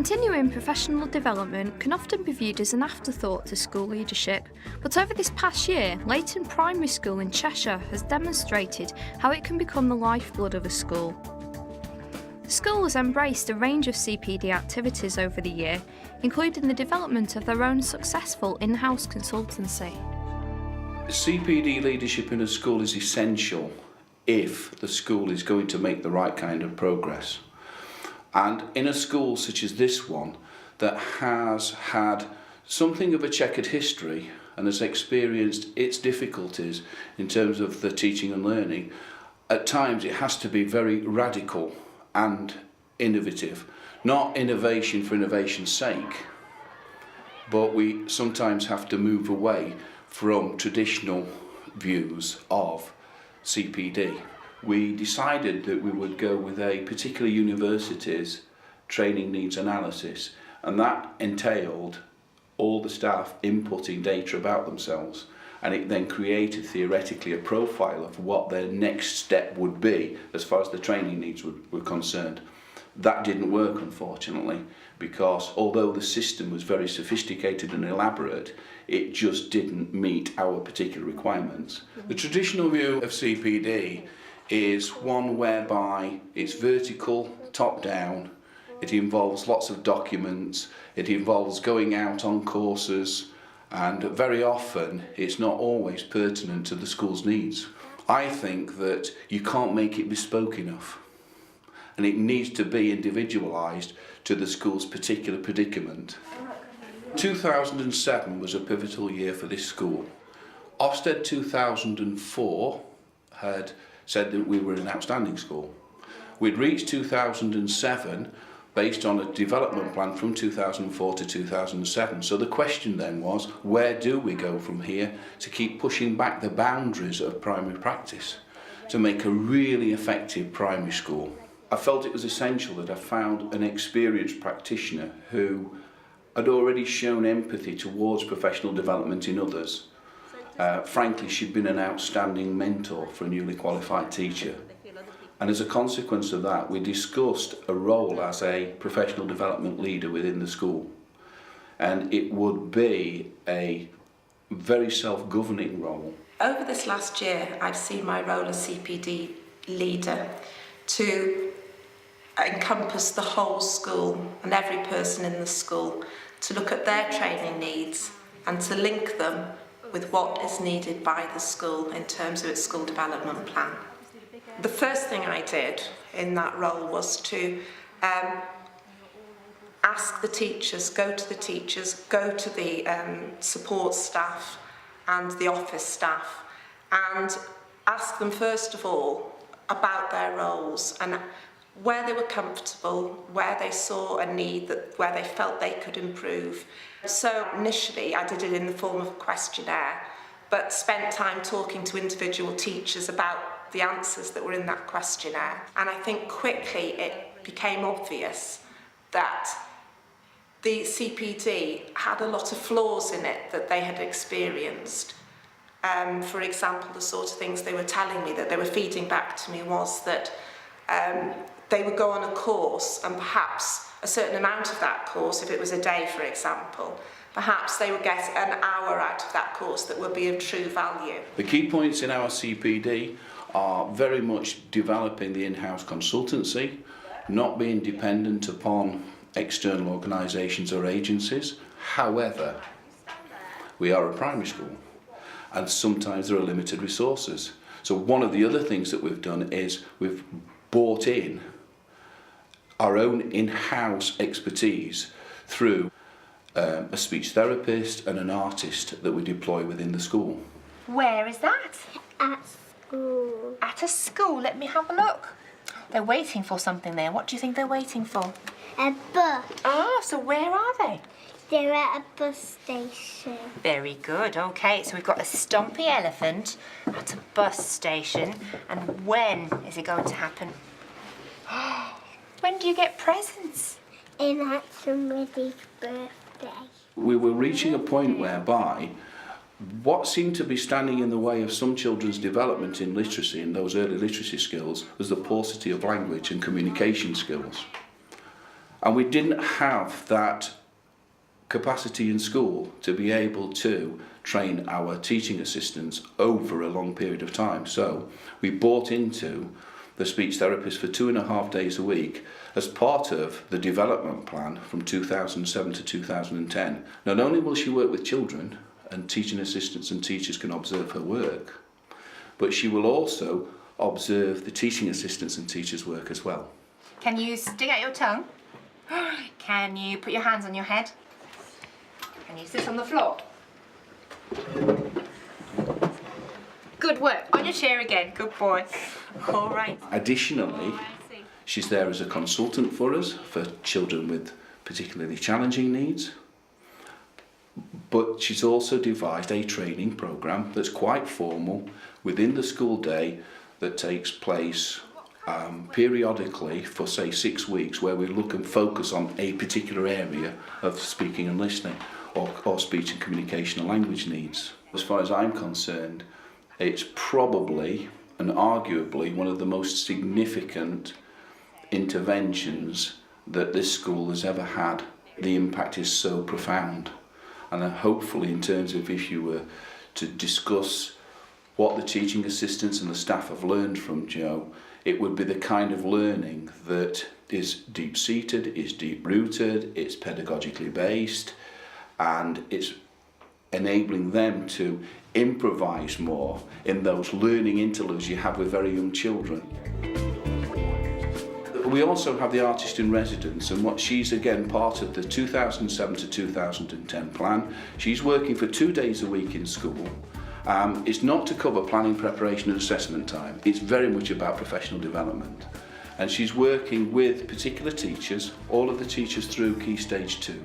Continuing professional development can often be viewed as an afterthought to school leadership, but over this past year, Leighton Primary School in Cheshire has demonstrated how it can become the lifeblood of a school. The school has embraced a range of CPD activities over the year, including the development of their own successful in-house consultancy. CPD leadership in a school is essential if the school is going to make the right kind of progress. And in a school such as this one that has had something of a checkered history and has experienced its difficulties in terms of the teaching and learning, at times it has to be very radical and innovative. Not innovation for innovation's sake, but we sometimes have to move away from traditional views of CPD. We decided that we would go with a particular university's training needs analysis, and that entailed all the staff inputting data about themselves, and it then created theoretically a profile of what their next step would be as far as the training needs were concerned. That didn't work, unfortunately, because although the system was very sophisticated and elaborate, it just didn't meet our particular requirements. The traditional view of CPD is one whereby it's vertical, top down, it involves lots of documents, it involves going out on courses, and very often it's not always pertinent to the school's needs. I think that you can't make it bespoke enough, and it needs to be individualised to the school's particular predicament. 2007 was a pivotal year for this school. Ofsted 2004 had said that we were an outstanding school. We'd reached 2007 based on a development plan from 2004 to 2007. So the question then was, where do we go from here to keep pushing back the boundaries of primary practice to make a really effective primary school? I felt it was essential that I found an experienced practitioner who had already shown empathy towards professional development in others. Frankly, she'd been an outstanding mentor for a newly qualified teacher. And as a consequence of that, we discussed a role as a professional development leader within the school. And it would be a very self-governing role. Over this last year, I've seen my role as CPD leader to encompass the whole school and every person in the school, to look at their training needs and to link them with what is needed by the school in terms of its school development plan. The first thing I did in that role was to ask the teachers, go to the support staff and the office staff, and ask them first of all about their roles and where they were comfortable, where they saw a need, where they felt they could improve. So initially I did it in the form of a questionnaire, but spent time talking to individual teachers about the answers that were in that questionnaire. And I think quickly it became obvious that the CPD had a lot of flaws in it that they had experienced. For example, the sort of things they were telling me, that they were feeding back to me, was that they would go on a course and perhaps a certain amount of that course, if it was a day for example, perhaps they would get an hour out of that course that would be of true value. The key points in our CPD are very much developing the in-house consultancy, not being dependent upon external organisations or agencies. However, we are a primary school and sometimes there are limited resources. So one of the other things that we've done is we've brought in our own in-house expertise through a speech therapist and an artist that we deploy within the school. Where is that? At school. At a school. Let me have a look. They're waiting for something there. What do you think they're waiting for? A bus. Ah, so where are they? They're at a bus station. Very good. Okay, so we've got a stumpy elephant at a bus station. And when is it going to happen? When do you get presents? At somebody's birthday. We were reaching a point whereby what seemed to be standing in the way of some children's development in literacy and those early literacy skills was the paucity of language and communication skills. And we didn't have that capacity in school to be able to train our teaching assistants over a long period of time. So we bought into the speech therapist for 2.5 days a week as part of the development plan from 2007 to 2010. Not only will she work with children, and teaching assistants and teachers can observe her work, but she will also observe the teaching assistants and teachers' work as well. Can you stick out your tongue? Can you put your hands on your head? Can you sit on the floor? Good work. On your chair again. Good boy. All right. Additionally, she's there as a consultant for us, for children with particularly challenging needs. But she's also devised a training programme that's quite formal within the school day that takes place periodically for, say, 6 weeks, where we look and focus on a particular area of speaking and listening, or speech and communication and language needs. As far as I'm concerned, it's probably and arguably one of the most significant interventions that this school has ever had. The impact is so profound. And hopefully, in terms of if you were to discuss what the teaching assistants and the staff have learned from Jo, it would be the kind of learning that is deep-seated, is deep-rooted, it's pedagogically based, and it's enabling them to improvise more in those learning interludes you have with very young children. We also have the artist in residence, and what she's again part of the 2007 to 2010 plan. She's working for 2 days a week in school. It's not to cover planning, preparation and assessment time. It's very much about professional development. And she's working with particular teachers, all of the teachers through Key Stage 2.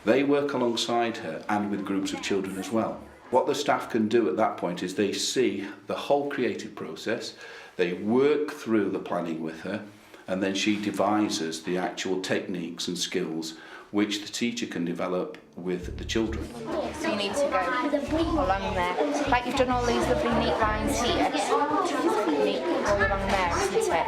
They work alongside her and with groups of children as well. What the staff can do at that point is they see the whole creative process, they work through the planning with her, and then she devises the actual techniques and skills which the teacher can develop with the children. So you need to go along there, like you've done all these lovely neat lines here. Neat all along there, isn't it?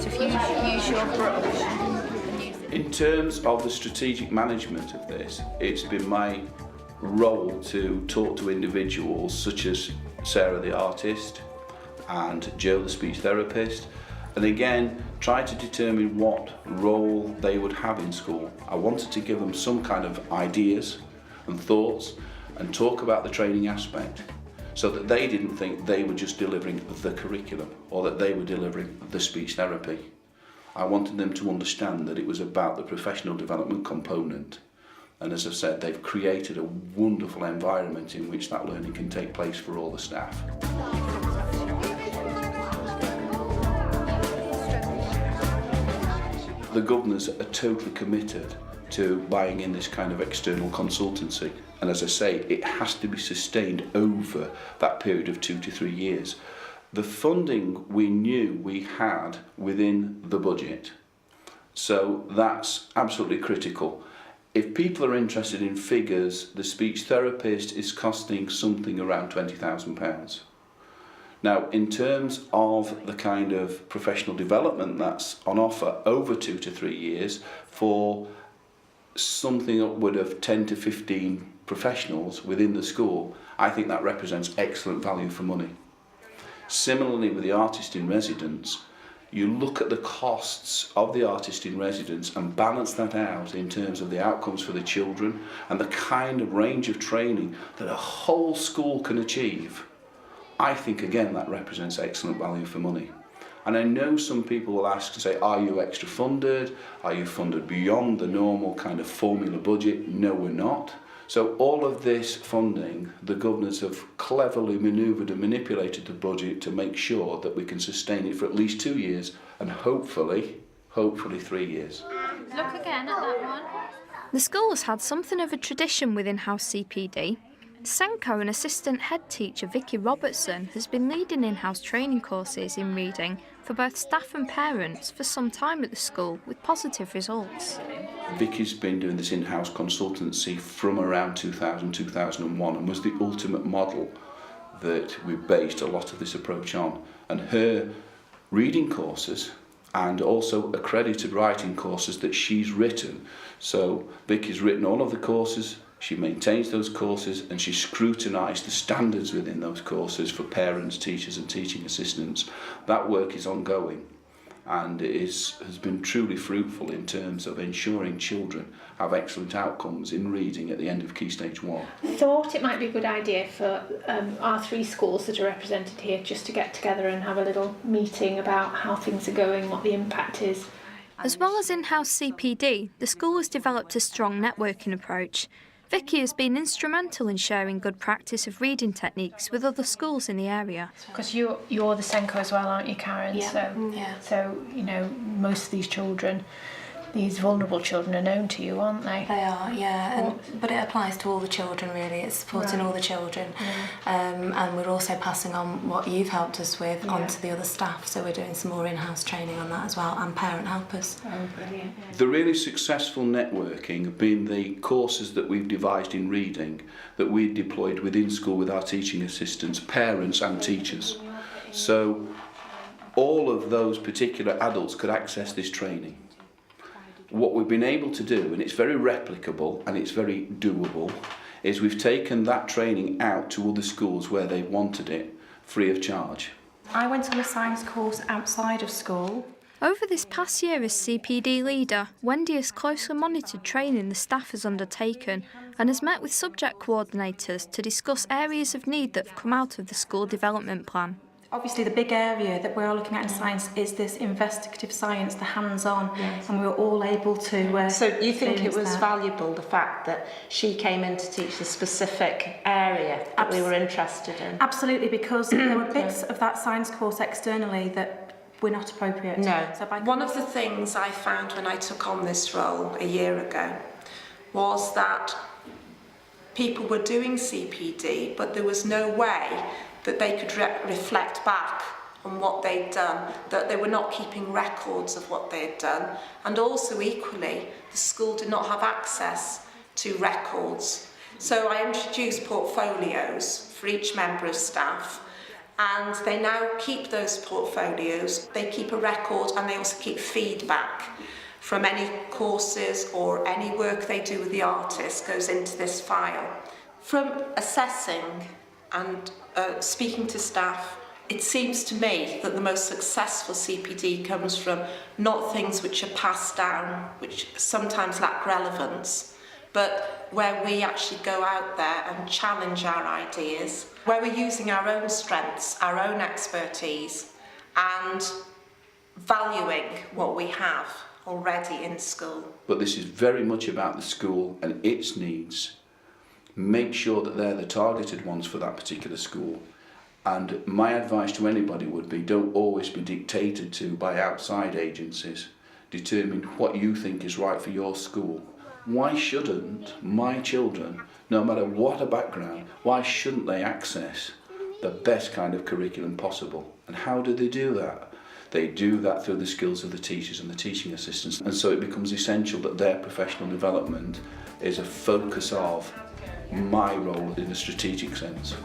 So if you use your brush. In terms of the strategic management of this, it's been my role to talk to individuals such as Sarah the artist and Jo the speech therapist, and again try to determine what role they would have in school. I wanted to give them some kind of ideas and thoughts and talk about the training aspect, so that they didn't think they were just delivering the curriculum or that they were delivering the speech therapy. I wanted them to understand that it was about the professional development component. And as I've said, they've created a wonderful environment in which that learning can take place for all the staff. The governors are totally committed to buying in this kind of external consultancy. And as I say, it has to be sustained over that period of 2 to 3 years. The funding we knew we had within the budget, so that's absolutely critical. If people are interested in figures, the speech therapist is costing something around £20,000. Now, in terms of the kind of professional development that's on offer over 2 to 3 years for something upward of 10 to 15 professionals within the school, I think that represents excellent value for money. Similarly with the artist in residence, you look at the costs of the artist in residence and balance that out in terms of the outcomes for the children and the kind of range of training that a whole school can achieve. I think again that represents excellent value for money. And I know some people will ask and say, are you extra funded? Are you funded beyond the normal kind of formula budget? No, we're not. So all of this funding, the governors have cleverly manoeuvred and manipulated the budget to make sure that we can sustain it for at least 2 years and hopefully 3 years. Look again at that one. The school has had something of a tradition within House CPD. Senko and assistant head teacher Vicky Robertson has been leading in-house training courses in reading for both staff and parents for some time at the school with positive results. Vicky's been doing this in-house consultancy from around 2000-2001 and was the ultimate model that we based a lot of this approach on. And her reading courses and also accredited writing courses that she's written. So Vicky's written all of the courses, she maintains those courses, and she scrutinised the standards within those courses for parents, teachers and teaching assistants. That work is ongoing, and it has been truly fruitful in terms of ensuring children have excellent outcomes in reading at the end of Key Stage 1. I thought it might be a good idea for our 3 schools that are represented here just to get together and have a little meeting about how things are going, what the impact is. As well as in-house CPD, the school has developed a strong networking approach. Vicky has been instrumental in sharing good practice of reading techniques with other schools in the area. Because you're the Senko as well, aren't you, Karen? Yeah. So, you know, most of these children, these vulnerable children, are known to you, aren't they? They are, yeah. But it applies to all the children, really. It's supporting all the children. And we're also passing on what you've helped us with onto the other staff. So we're doing some more in-house training on that as well, and parent helpers. Oh, brilliant. The really successful networking have been the courses that we've devised in reading that we deployed within school with our teaching assistants, parents and teachers. So all of those particular adults could access this training. What we've been able to do, and it's very replicable and it's very doable, is we've taken that training out to other schools where they've wanted it, free of charge. I went on a science course outside of school. Over this past year as CPD leader, Wendy has closely monitored training the staff has undertaken and has met with subject coordinators to discuss areas of need that have come out of the school development plan. Obviously the big area that we're looking at in science is this investigative science, the hands-on, and we were all able to So you think it was that. valuable, the fact that she came in to teach the specific area that we were interested in? Absolutely, because there were bits of that science course externally that were not appropriate. No. So One of the things I found when I took on this role a year ago was that people were doing CPD, but there was no way that they could reflect back on what they'd done, that they were not keeping records of what they'd done, and also equally the school did not have access to records. So I introduced portfolios for each member of staff, and they now keep those portfolios. They keep a record, and they also keep feedback from any courses or any work they do with the artist goes into this file. From assessing and speaking to staff, it seems to me that the most successful CPD comes from not things which are passed down, which sometimes lack relevance, but where we actually go out there and challenge our ideas, where we're using our own strengths, our own expertise, and valuing what we have already in school. But this is very much about the school and its needs. Make sure that they're the targeted ones for that particular school. And my advice to anybody would be, don't always be dictated to by outside agencies. Determine what you think is right for your school. Why shouldn't my children, no matter what a background, why shouldn't they access the best kind of curriculum possible? And how do they do that? They do that through the skills of the teachers and the teaching assistants. And so it becomes essential that their professional development is a focus of my role in a strategic sense.